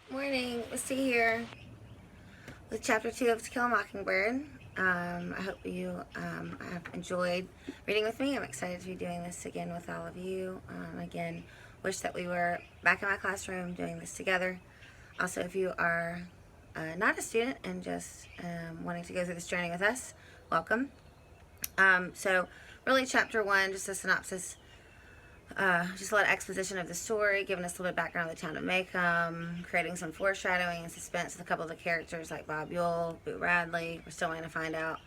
Morning, Misty here with Chapter 2 of To Kill a Mockingbird. I hope you have enjoyed reading with me. I'm excited to be doing this again with all of you. Again, wish that we were back in my classroom doing this together. Also, if you are not a student and just wanting to go through this journey with us, welcome. So, really, Chapter 1, just a synopsis. Just a lot of exposition of the story, giving us a little bit of background of the town of Maycomb, creating some foreshadowing and suspense with a couple of the characters like Bob Yule, Boo Radley. We're still waiting to find out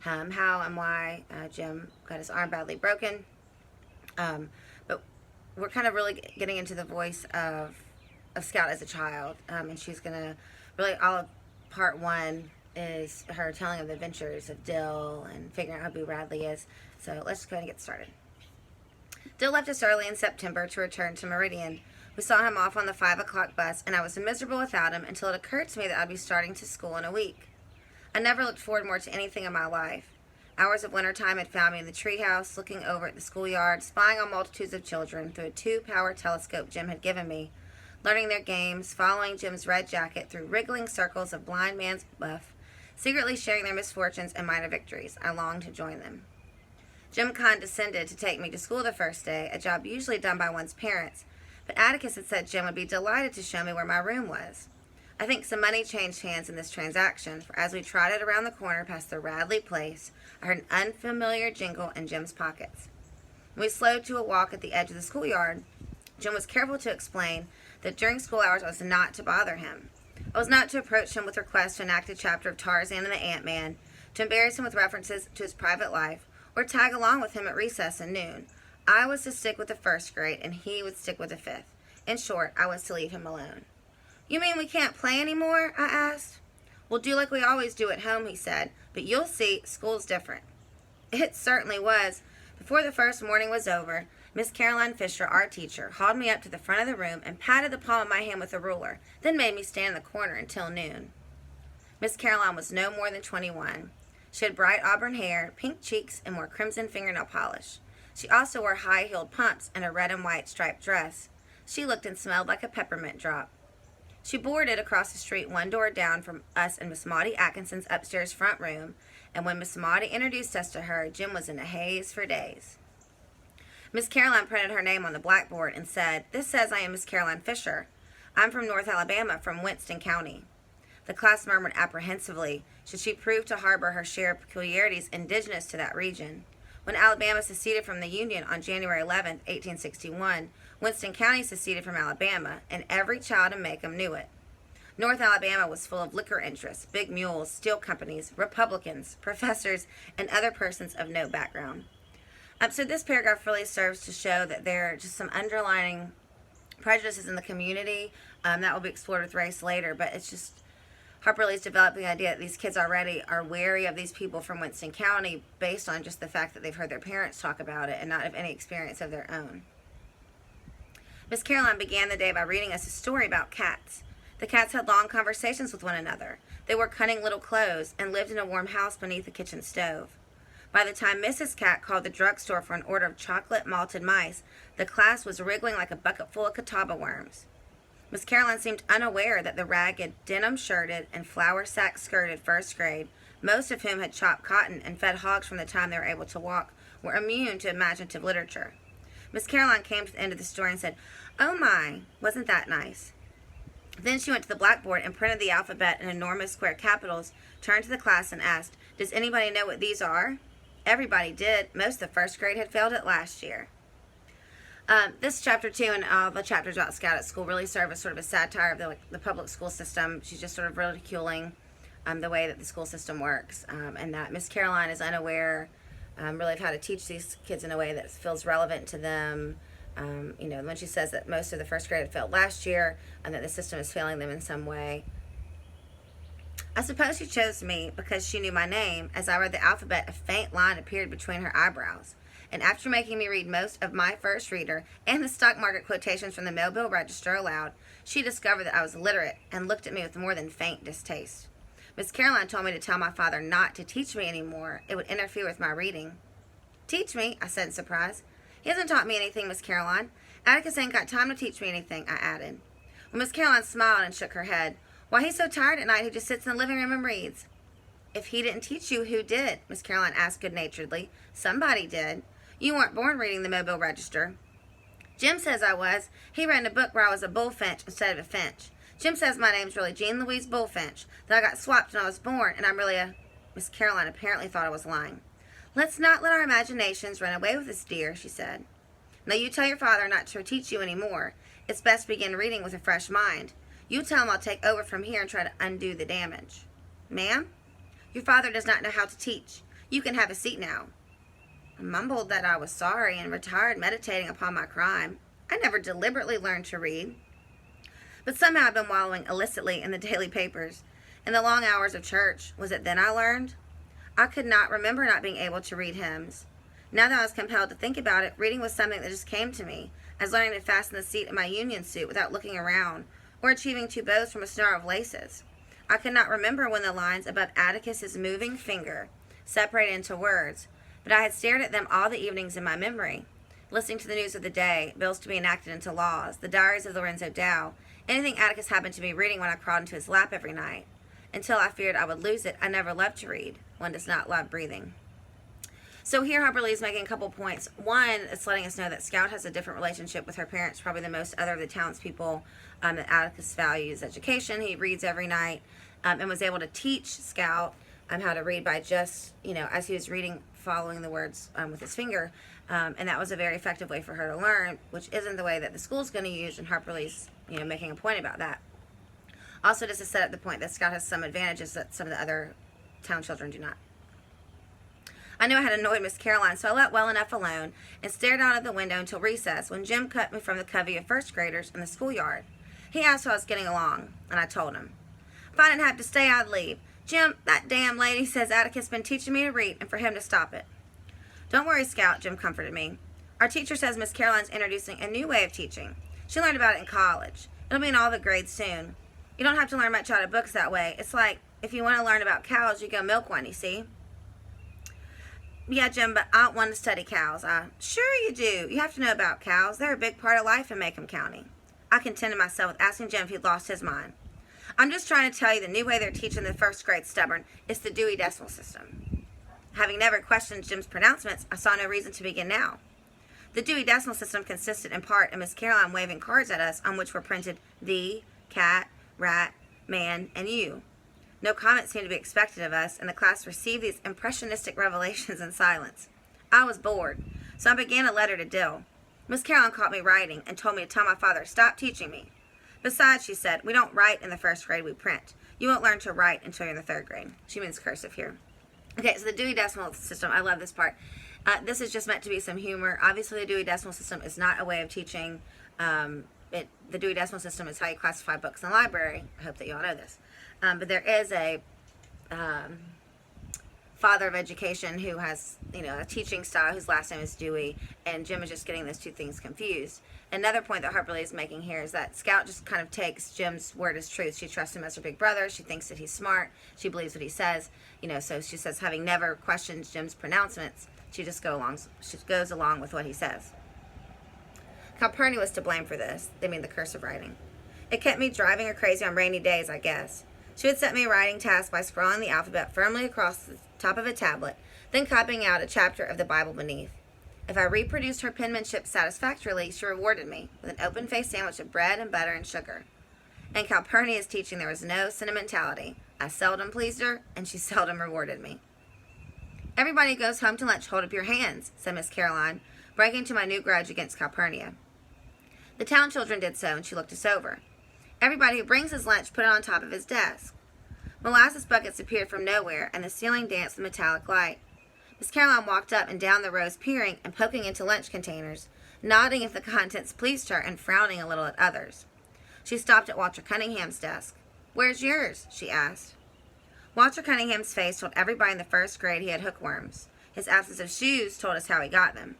how and why Jim got his arm badly broken. But we're kind of really getting into the voice of Scout as a child, and she's going to really, all of part 1 is her telling of the adventures of Dill and figuring out who Boo Radley is. So let's just go ahead and get started. Dill left us early in September to return to Meridian. We saw him off on the 5 o'clock bus, and I was miserable without him until it occurred to me that I'd be starting to school in a week. I never looked forward more to anything in my life. Hours of winter time had found me in the treehouse, looking over at the schoolyard, spying on multitudes of children through a 2-power telescope Jim had given me, learning their games, following Jim's red jacket through wriggling circles of blind man's buff, secretly sharing their misfortunes and minor victories. I longed to join them. Jim condescended to take me to school the first day, a job usually done by one's parents, but Atticus had said Jim would be delighted to show me where my room was. I think some money changed hands in this transaction, for as we trotted around the corner past the Radley place, I heard an unfamiliar jingle in Jim's pockets. When we slowed to a walk at the edge of the schoolyard, Jim was careful to explain that during school hours I was not to bother him. I was not to approach him with requests to enact a chapter of Tarzan and the Ant-Man, to embarrass him with references to his private life, or tag along with him at recess and noon. I was to stick with the first grade, and he would stick with the 5th. In short, I was to leave him alone. "You mean we can't play anymore?" I asked. "We'll do like we always do at home," he said, "but you'll see, school's different." It certainly was. Before the first morning was over, Miss Caroline Fisher, our teacher, hauled me up to the front of the room and patted the palm of my hand with a ruler, then made me stand in the corner until noon. Miss Caroline was no more than 21. She had bright auburn hair, pink cheeks, and wore crimson fingernail polish. She also wore high-heeled pumps and a red and white striped dress. She looked and smelled like a peppermint drop. She boarded across the street 1 door down from us in Miss Maudie Atkinson's upstairs front room, and when Miss Maudie introduced us to her, Jim was in a haze for days. Miss Caroline printed her name on the blackboard and said, "This says I am Miss Caroline Fisher. I'm from North Alabama, from Winston County." The class murmured apprehensively, should she prove to harbor her share of peculiarities indigenous to that region. When Alabama seceded from the Union on January 11, 1861, Winston County seceded from Alabama, and every child in Maycomb knew it. North Alabama was full of liquor interests, big mules, steel companies, Republicans, professors, and other persons of no background. So this paragraph really serves to show that there are just some underlying prejudices in the community that will be explored with race later, but it's just Harper Lee's developing the idea that these kids already are wary of these people from Winston County based on just the fact that they've heard their parents talk about it and not of any experience of their own. Miss Caroline began the day by reading us a story about cats. The cats had long conversations with one another. They wore cunning little clothes and lived in a warm house beneath the kitchen stove. By the time Mrs. Cat called the drugstore for an order of chocolate malted mice, the class was wriggling like a bucket full of catawba worms. Miss Caroline seemed unaware that the ragged, denim-shirted, and flour-sack-skirted first grade, most of whom had chopped cotton and fed hogs from the time they were able to walk, were immune to imaginative literature. Miss Caroline came to the end of the story and said, "Oh my, wasn't that nice?" Then she went to the blackboard and printed the alphabet in enormous square capitals, turned to the class and asked, "Does anybody know what these are?" Everybody did. Most of the first grade had failed it last year. This chapter 2 and all the chapters about Scout at School really serve as sort of a satire of the public school system. She's just sort of ridiculing the way that the school system works, and that Miss Caroline is unaware really of how to teach these kids in a way that feels relevant to them. When she says that most of the first grade had failed last year and that the system is failing them in some way. I suppose she chose me because she knew my name. As I read the alphabet, a faint line appeared between her eyebrows. And after making me read most of my first reader and the stock market quotations from the Mobile Register aloud, she discovered that I was literate and looked at me with more than faint distaste. Miss Caroline told me to tell my father not to teach me anymore. It would interfere with my reading. "Teach me?" I said in surprise. "He hasn't taught me anything, Miss Caroline. Atticus ain't got time to teach me anything," I added. Well, Miss Caroline smiled and shook her head. Why, he's so tired at night he just sits in the living room and reads. If he didn't teach you, who did? Miss Caroline asked good-naturedly. Somebody did. You weren't born reading the Mobile Register. Jim says I was. He read in a book where I was a bullfinch instead of a finch. Jim says my name's really Jean Louise Bullfinch, that I got swapped when I was born, and I'm really a... Miss Caroline apparently thought I was lying. Let's not let our imaginations run away with us, dear, she said. Now you tell your father not to teach you any more. It's best to begin reading with a fresh mind. You tell him I'll take over from here and try to undo the damage. Ma'am? Your father does not know how to teach. You can have a seat now. I mumbled that I was sorry and retired meditating upon my crime. I never deliberately learned to read. But somehow I've been wallowing illicitly in the daily papers. In the long hours of church, was it then I learned? I could not remember not being able to read hymns. Now that I was compelled to think about it, reading was something that just came to me, as learning to fasten the seat of my union suit without looking around, or achieving 2 bows from a snare of laces. I could not remember when the lines above Atticus's moving finger separated into words, but I had stared at them all the evenings in my memory, listening to the news of the day, bills to be enacted into laws, the diaries of Lorenzo Dow, anything Atticus happened to be reading when I crawled into his lap every night. Until I feared I would lose it, I never loved to read. One does not love breathing. So here Harper Lee's making a couple points. One, it's letting us know that Scout has a different relationship with her parents, probably than most other of the townspeople. That Atticus values education. He reads every night, and was able to teach Scout how to read by just, as he was reading, following the words with his finger. And that was a very effective way for her to learn, which isn't the way that the school's going to use, and Harper Lee's, making a point about that. Also, just to set up the point that Scout has some advantages that some of the other town children do not. I knew I had annoyed Miss Caroline, so I let well enough alone and stared out of the window until recess, when Jim cut me from the covey of first graders in the schoolyard. He asked how I was getting along, and I told him. If I didn't have to stay, I'd leave. Jim, that damn lady says Atticus been teaching me to read, and for him to stop it. Don't worry, Scout, Jim comforted me. Our teacher says Miss Caroline's introducing a new way of teaching. She learned about it in college. It'll be in all the grades soon. You don't have to learn much out of books that way. It's like, if you want to learn about cows, you go milk one, you see? Yeah, Jim, but I don't want to study cows. Sure you do. You have to know about cows. They're a big part of life in Macomb County. I contented myself with asking Jim if he'd lost his mind. I'm just trying to tell you the new way they're teaching the first grade stubborn is the Dewey Decimal System. Having never questioned Jim's pronouncements, I saw no reason to begin now. The Dewey Decimal System consisted in part of Miss Caroline waving cards at us on which were printed thee, cat, rat, man, and you. No comment seemed to be expected of us, and the class received these impressionistic revelations in silence. I was bored, so I began a letter to Dill. Miss Caroline caught me writing and told me to tell my father to stop teaching me. Besides, she said, we don't write in the first grade, we print. You won't learn to write until you're in the 3rd grade. She means cursive here. Okay, so the Dewey Decimal System, I love this part. This is just meant to be some humor. Obviously, the Dewey Decimal System is not a way of teaching. The Dewey Decimal System is how you classify books in the library. I hope that you all know this. But there is a father of education who has, a teaching style whose last name is Dewey, and Jim is just getting those two things confused. Another point that Harper Lee is making here is that Scout just kind of takes Jim's word as truth. She trusts him as her big brother. She thinks that he's smart. She believes what he says. So she says, having never questioned Jim's pronouncements, she just goes along with what he says. Calpurnia was to blame for this. They mean the cursive writing. It kept me driving her crazy on rainy days, I guess. She would set me a writing task by scrawling the alphabet firmly across the top of a tablet, then copying out a chapter of the Bible beneath. If I reproduced her penmanship satisfactorily, she rewarded me with an open-faced sandwich of bread and butter and sugar. In Calpurnia's teaching, there was no sentimentality. I seldom pleased her, and she seldom rewarded me. Everybody who goes home to lunch, hold up your hands, said Miss Caroline, breaking to my new grudge against Calpurnia. The town children did so, and she looked us over. Everybody who brings his lunch put it on top of his desk. Molasses buckets appeared from nowhere, and the ceiling danced with metallic light. Miss Caroline walked up and down the rows, peering and poking into lunch containers, nodding if the contents pleased her and frowning a little at others. She stopped at Walter Cunningham's desk. "Where's yours?" she asked. Walter Cunningham's face told everybody in the 1st grade he had hookworms. His absence of shoes told us how he got them.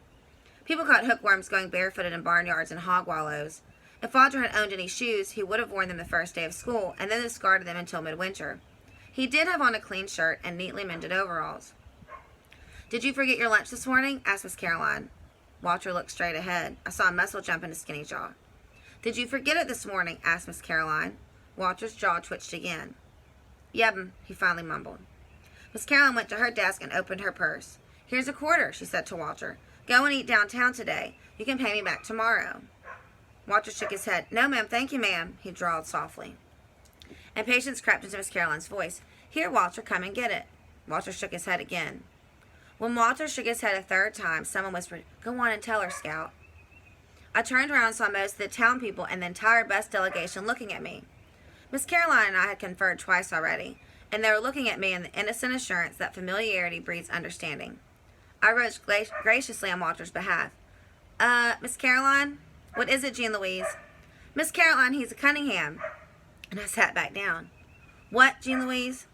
People caught hookworms going barefooted in barnyards and hog wallows. If Walter had owned any shoes, he would have worn them the first day of school and then discarded them until midwinter. He did have on a clean shirt and neatly mended overalls. "Did you forget your lunch this morning?" asked Miss Caroline. Walter looked straight ahead. I saw a muscle jump in his skinny jaw. Did you forget it this morning? Asked Miss Caroline. Walter's jaw twitched again. Yeb'm, he finally mumbled. Miss Caroline went to her desk and opened her purse. Here's a quarter, she said to Walter. Go and eat downtown today. You can pay me back tomorrow. Walter shook his head. No, ma'am, thank you, ma'am, he drawled softly. Impatience crept into Miss Caroline's voice. Here, Walter, come and get it. Walter shook his head again. When Walter shook his head a third time, someone whispered, Go on and tell her, Scout. I turned around and saw most of the town people and the entire bus delegation looking at me. Miss Caroline and I had conferred twice already, and they were looking at me in the innocent assurance that familiarity breeds understanding. I rose graciously on Walter's behalf. Miss Caroline? What is it, Jean Louise? Miss Caroline, he's a Cunningham. And I sat back down. What, Jean Louise?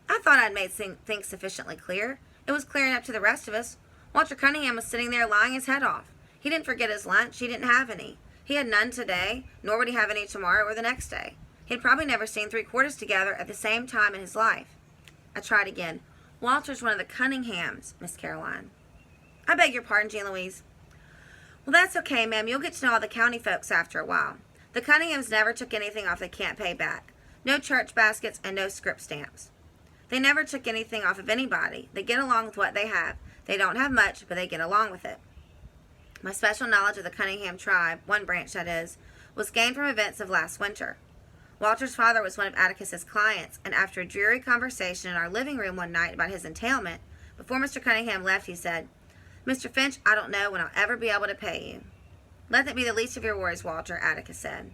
I thought I'd made things sufficiently clear. It was clear enough to the rest of us. Walter Cunningham was sitting there lying his head off. He didn't forget his lunch. He didn't have any. He had none today, nor would he have any tomorrow or the next day. He'd probably never seen 3 quarters together at the same time in his life. I tried again. Walter's one of the Cunninghams, Miss Caroline. I beg your pardon, Jean Louise. Well, that's okay, ma'am. You'll get to know all the county folks after a while. The Cunninghams never took anything off they can't pay back. No church baskets and no script stamps. They never took anything off of anybody. They get along with what they have. They don't have much, but they get along with it. My special knowledge of the Cunningham tribe, one branch that is, was gained from events of last winter. Walter's father was one of Atticus's clients, and after a dreary conversation in our living room one night about his entailment, before Mr. Cunningham left, he said, Mr. Finch, I don't know when I'll ever be able to pay you. Let that be the least of your worries, Walter, Atticus said.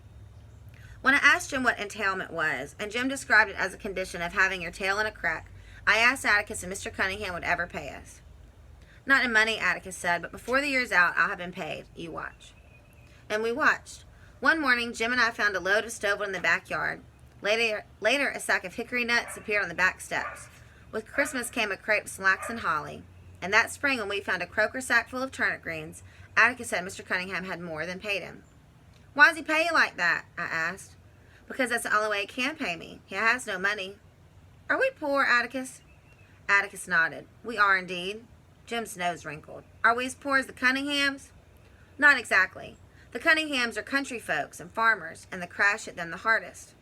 When I asked Jim what entailment was, and Jim described it as a condition of having your tail in a crack, I asked Atticus if Mr. Cunningham would ever pay us. Not in money, Atticus said, but before the year's out, I'll have been paid. You watch. And we watched. One morning, Jim and I found a load of stovewood in the backyard. Later, a sack of hickory nuts appeared on the back steps. With Christmas came a crate of flax and holly. And that spring, when we found a croaker sack full of turnip greens, Atticus said Mr. Cunningham had more than paid him. Why does he pay you like that? I asked. Because that's the only way he can pay me. He has no money. Are we poor, Atticus? Atticus nodded. We are indeed. Jim's nose wrinkled. Are we as poor as the Cunninghams? Not exactly. The Cunninghams are country folks and farmers, and the crash hit them the hardest.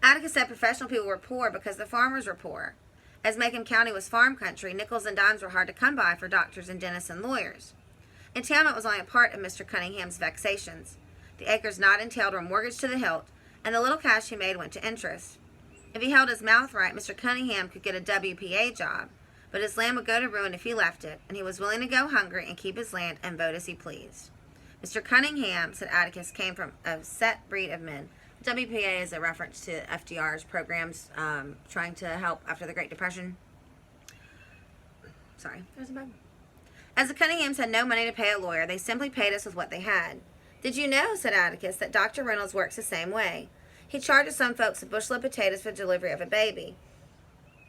Atticus said professional people were poor because the farmers were poor. As Macomb County was farm country, nickels and dimes were hard to come by for doctors and dentists and lawyers. Entailment was only a part of Mr. Cunningham's vexations. The acres not entailed were mortgaged to the hilt, and the little cash he made went to interest. If he held his mouth right, Mr. Cunningham could get a WPA job, but his land would go to ruin if he left it, and he was willing to go hungry and keep his land and vote as he pleased. Mr. Cunningham, said Atticus, came from a set breed of men. WPA is a reference to FDR's programs trying to help after the Great Depression. Sorry, there's a bug. As the Cunninghams had no money to pay a lawyer, they simply paid us with what they had. Did you know, said Atticus, that Dr. Reynolds works the same way? He charges some folks a bushel of potatoes for the delivery of a baby.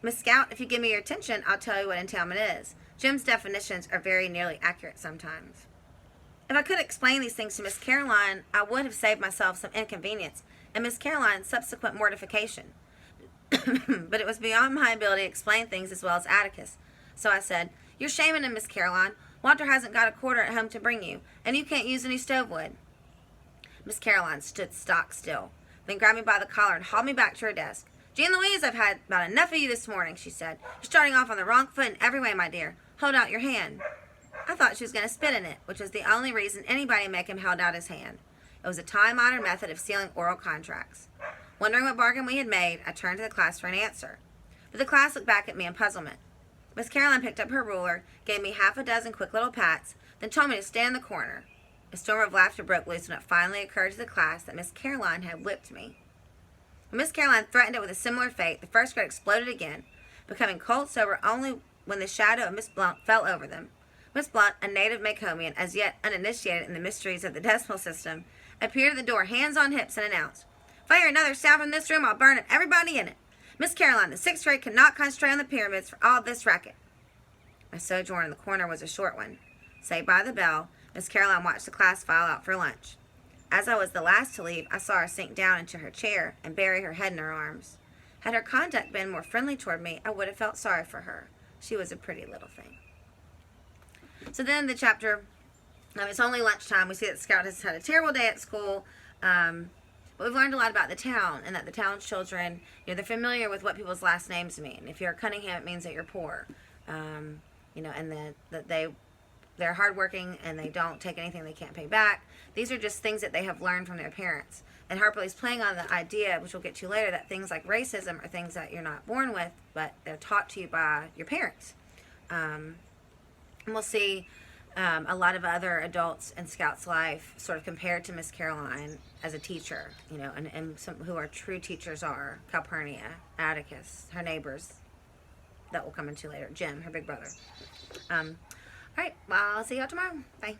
Miss Scout, if you give me your attention, I'll tell you what entailment is. Jim's definitions are very nearly accurate sometimes. If I could explain these things to Miss Caroline, I would have saved myself some inconvenience and Miss Caroline's subsequent mortification. But it was beyond my ability to explain things as well as Atticus. So I said, You're shaming him, Miss Caroline. Walter hasn't got a quarter at home to bring you, and you can't use any stove wood. Miss Caroline stood stock still, then grabbed me by the collar and hauled me back to her desk. Jean Louise, I've had about enough of you this morning, she said. You're starting off on the wrong foot in every way, my dear. Hold out your hand. I thought she was going to spit in it, which was the only reason anybody make him held out his hand. It was a time-honored method of sealing oral contracts. Wondering what bargain we had made, I turned to the class for an answer. But the class looked back at me in puzzlement. Miss Caroline picked up her ruler, gave me half a dozen quick little pats, then told me to stand in the corner. A storm of laughter broke loose when it finally occurred to the class that Miss Caroline had whipped me. When Miss Caroline threatened it with a similar fate, the first grade exploded again, becoming cold sober only when the shadow of Miss Blunt fell over them. Miss Blunt, a native Macomian, as yet uninitiated in the mysteries of the decimal system, appeared at the door, hands on hips, and announced, If I hear another sound from this room, I'll burn everybody in it. Miss Caroline, the 6th grade cannot concentrate on the pyramids for all this racket. My sojourn in the corner was a short one. Saved by the bell, Miss Caroline watched the class file out for lunch. As I was the last to leave, I saw her sink down into her chair and bury her head in her arms. Had her conduct been more friendly toward me, I would have felt sorry for her. She was a pretty little thing. So then the chapter It's only lunchtime. We see that Scout has had a terrible day at school. But we've learned a lot about the town, and that the town's children, they're familiar with what people's last names mean. If you're Cunningham, it means that you're poor. And that they're hardworking and they don't take anything they can't pay back. These are just things that they have learned from their parents. And Harperley's playing on the idea, which we'll get to later, that things like racism are things that you're not born with, but they're taught to you by your parents. And we'll see a lot of other adults in Scout's life sort of compared to Miss Caroline as a teacher, and some who are true teachers are Calpurnia, Atticus, her neighbors that we'll come into later, Jim, her big brother. All right, well, I'll see y'all tomorrow. Bye.